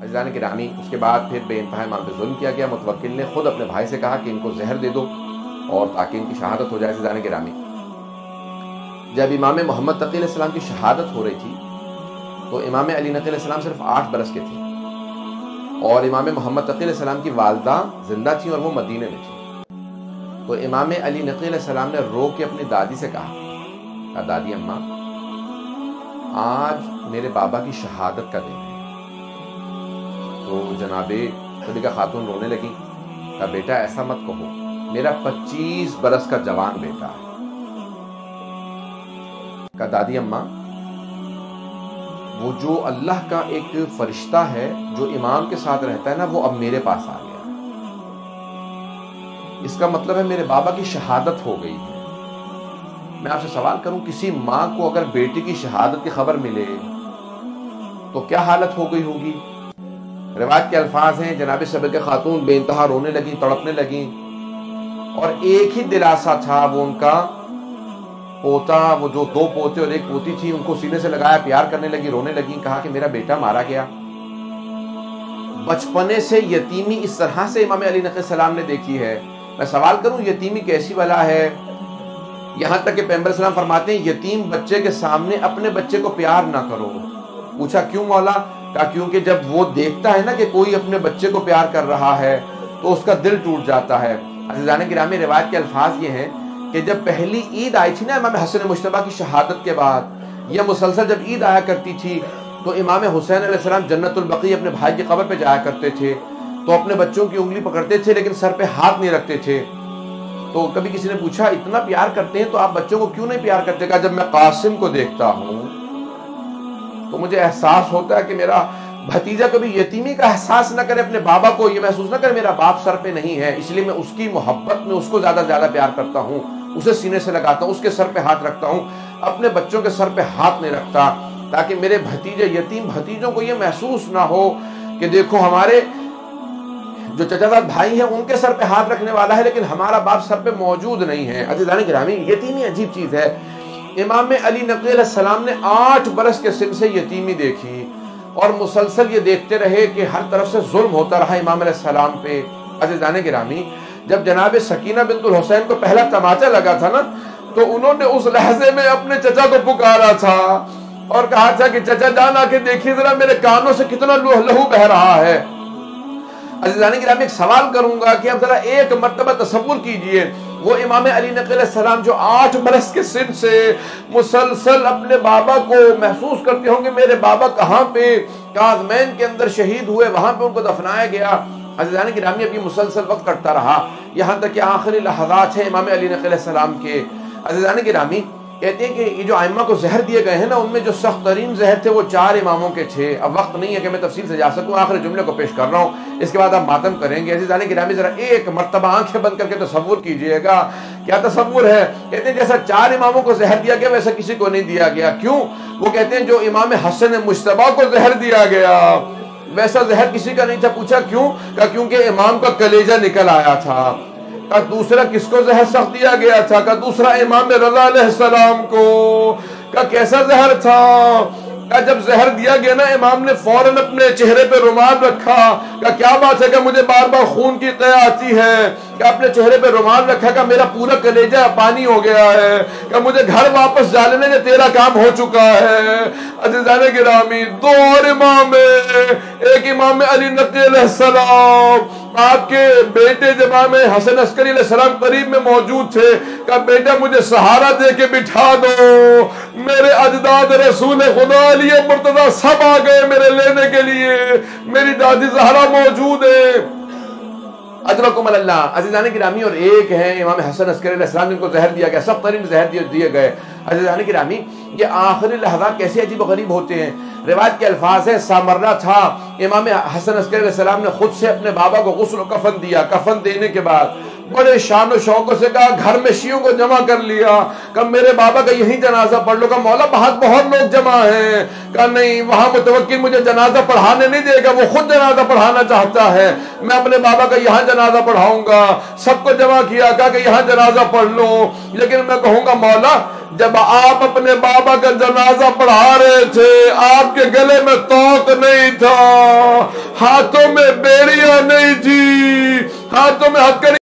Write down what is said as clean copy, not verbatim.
عزیزان گرامی اس کے بعد پھر بے انتہا امام پہ ظلم کیا گیا. متوکل نے خود اپنے بھائی سے کہا کہ ان کو زہر دے دو اور تاکہ ان کی شہادت ہو جائے. عزیزان گرامی جب امام محمد تقی علیہ السلام کی شہادت ہو رہی تھی تو امام علی نقی علیہ السلام صرف 8 برس کے تھے اور امام محمد تقی علیہ السلام کی والدہ زندہ تھیں اور وہ مدینے میں تھیں. تو امام علی نقی علیہ السلام نے رو کے اپنی دادی سے کہا دادی اماں آج میرے بابا کی شہادت کا دن ہے. تو جناب صدیقہ خاتون رونے لگی. کہا بیٹا ایسا مت کہو, میرا 25 برس کا جوان بیٹا ہے. کہا دادی اماں وہ جو اللہ کا ایک فرشتہ ہے جو امام کے ساتھ رہتا ہے نا, وہ اب میرے پاس آ گیا. اس کا مطلب ہے میرے بابا کی شہادت ہو گئی ہے. میں آپ سے سوال کروں, کسی ماں کو اگر بیٹی کی شہادت کی خبر ملے تو کیا حالت ہو گئی ہوگی؟ روایت کے الفاظ ہیں جناب صدیقہ خاتون بے انتہا رونے لگیں, تڑپنے لگیں اور ایک ہی دلاسا تھا, وہ ان کا پوتا, وہ جو 2 پوتے اور 1 پوتی تھی, ان کو سینے سے لگایا, پیار کرنے لگی, رونے لگی. کہا کہ میرا بیٹا مارا گیا. بچپنے سے یتیمی اس طرح سے امام علی نقی السلام نے دیکھی ہے. میں سوال کروں یتیمی کیسی بلا ہے؟ یہاں تک کہ پیغمبر اسلام فرماتے ہیں یتیم بچے کے سامنے اپنے بچے کو پیار نہ کرو. پوچھا کیوں مولا؟ کہا کیونکہ جب وہ دیکھتا ہے نا کہ کوئی اپنے بچے کو پیار کر رہا ہے تو اس کا دل ٹوٹ جاتا ہے. عزیزان گرامی روایت کے الفاظ یہ ہیں کہ جب پہلی عید آئی تھی نا امام حسن مجتبیٰ کی شہادت کے بعد, یہ مسلسل جب عید آیا کرتی تھی تو امام حسین علیہ السلام جنت البقیع اپنے بھائی کی قبر پہ جایا کرتے تھے تو اپنے بچوں کی انگلی پکڑتے تھے لیکن سر پہ ہاتھ نہیں رکھتے تھے. تو کبھی کسی نے پوچھا اتنا پیار کرتے ہیں تو آپ بچوں کو کیوں نہیں پیار کرتے؟ کہا جب میں قاسم کو دیکھتا ہوں تو مجھے احساس ہوتا ہے کہ میرا بھتیجا کبھی یتیمی کا احساس نہ کرے, اپنے بابا کو یہ محسوس نہ کرے میرا باپ سر پہ نہیں ہے, اس لیے میں اس کی محبت میں اس کو زیادہ پیار کرتا ہوں, اسے سینے سے لگاتا ہوں, اس کے سر پہ ہاتھ رکھتا ہوں, اپنے بچوں کے سر پہ ہاتھ نہیں رکھتا تاکہ میرے بھتیجے یتیم بھتیجوں کو یہ محسوس نہ ہو کہ دیکھو ہمارے جو چچا زاد بھائی ہیں ان کے سر پہ ہاتھ رکھنے والا ہے لیکن ہمارا باپ سر پہ موجود نہیں ہے. عزیزان گرامی یتیمی عجیب چیز ہے. امام علی نقی علیہ السلام نے 8 برس کے سن سے یتیمی دیکھی اور مسلسل یہ دیکھتے رہے کہ ہر طرف سے ظلم ہوتا رہا امام علیہ السلام پہ. عزیزان گرامی جب جناب سکینہ بنت الحسین کو پہلا تماچا لگا تھا نا تو انہوں نے اس لحظے میں اپنے چچا کو پکارا تھا اور کہا تھا کہ چچا جان آ کے دیکھیے ذرا میرے کانوں سے کتنا لہو بہ رہا ہے. عزیزان گرامی ایک سوال کروں گا کہ اب ذرا ایک مرتبہ تصور کیجئے, وہ امام علی نقی علیہ السلام جو 8 برس کے سن سے مسلسل اپنے بابا کو محسوس کرتے ہوں گے میرے بابا کہاں پہ کاظمین کے اندر شہید ہوئے, وہاں پہ ان کو دفنایا گیا. عزیزان گرامی اب یہ مسلسل وقت کٹتا رہا یہاں تک کہ آخری لحظات ہیں امام علی نقی علیہ السلام کے. عزیزان گرامی کہتے ہیں کہ یہ جو ائمہ کو زہر دیے گئے ہیں نا ان میں جو سخت ترین زہر تھے وہ 4 اماموں کے تھے. اب وقت نہیں ہے کہ میں تفصیل سے جا سکوں, آخری جملے کو پیش کر رہا ہوں, اس کے بعد آپ ماتم کریں گے. عزیزان گرامی ذرا ایک مرتبہ آنکھیں بند کر کے تصور کیجئے گا. کیا تصور ہے؟ کہتے ہیں جیسا 4 اماموں کو زہر دیا گیا ویسا کسی کو نہیں دیا گیا. کیوں؟ وہ کہتے ہیں جو امام حسن مجتبیٰ کو زہر دیا گیا ویسا زہر کسی کا نہیں تھا. پوچھا کیوں؟ کہا کیونکہ امام کا کلیجہ نکل آیا تھا. کہ دوسرا کس کو زہر سخت دیا گیا تھا؟ کہ دوسرا امام رضا علیہ السلام کو. کہ کیسا زہر تھا؟ کہ جب زہر دیا گیا نا امام نے فوراً اپنے چہرے پہ رومال رکھا. کہ کیا بات ہے کہ مجھے بار بار خون کی قے آتی ہے. کہ اپنے چہرے پہ رومال رکھا کہ میرا پورا کلیجہ پانی ہو گیا ہے, کہ مجھے گھر واپس جا لینے کہ تیرا کام ہو چکا ہے. عزیزان گرامی 2 اور امام, ایک امام علی نقی علیہ السلام, آپ کے بیٹے جب امام حسن عسکری علیہ السلام قریب میں موجود تھے, کہا بیٹا مجھے سہارا دے کے بٹھا دو, میرے اجداد رسول خدا علی مرتضی سب آ گئے میرے لینے کے لیے, میری دادی زہرا موجود ہے. اجرکم اللہ. عزیزان گرامی اور ایک ہیں امام حسن عسکری علیہ السلام جن کو زہر دیا گیا, سخت ترین زہر دیے گئے. عزیزان گرامی یہ آخری لحظات کیسے عجیب و غریب ہوتے ہیں. روایت کے الفاظ ہیں سامرہ تھا, امام حسن عسکری علیہ السلام نے خود سے اپنے بابا کو غسل و کفن دیا. کفن دینے کے بعد بڑے شان و شوق سے کہا گھر میں شیعوں کو جمع کر لیا, کہ میرے بابا کا یہی جنازہ پڑھ لو. کہ مولا بہت لوگ جمع ہیں. کہ نہیں, وہاں متوکل مجھے جنازہ پڑھانے نہیں دے گا, وہ خود جنازہ پڑھانا چاہتا ہے, میں اپنے بابا کا یہاں جنازہ پڑھاؤں گا. سب کو جمع کیا, کہا کہ یہاں جنازہ پڑھ لو, لیکن میں کہوں گا مولا جب آپ اپنے بابا کا جنازہ پڑھا رہے تھے آپ کے گلے میں توق نہیں تھا, ہاتھوں میں بیڑیاں نہیں تھی، ہاتھوں میں حق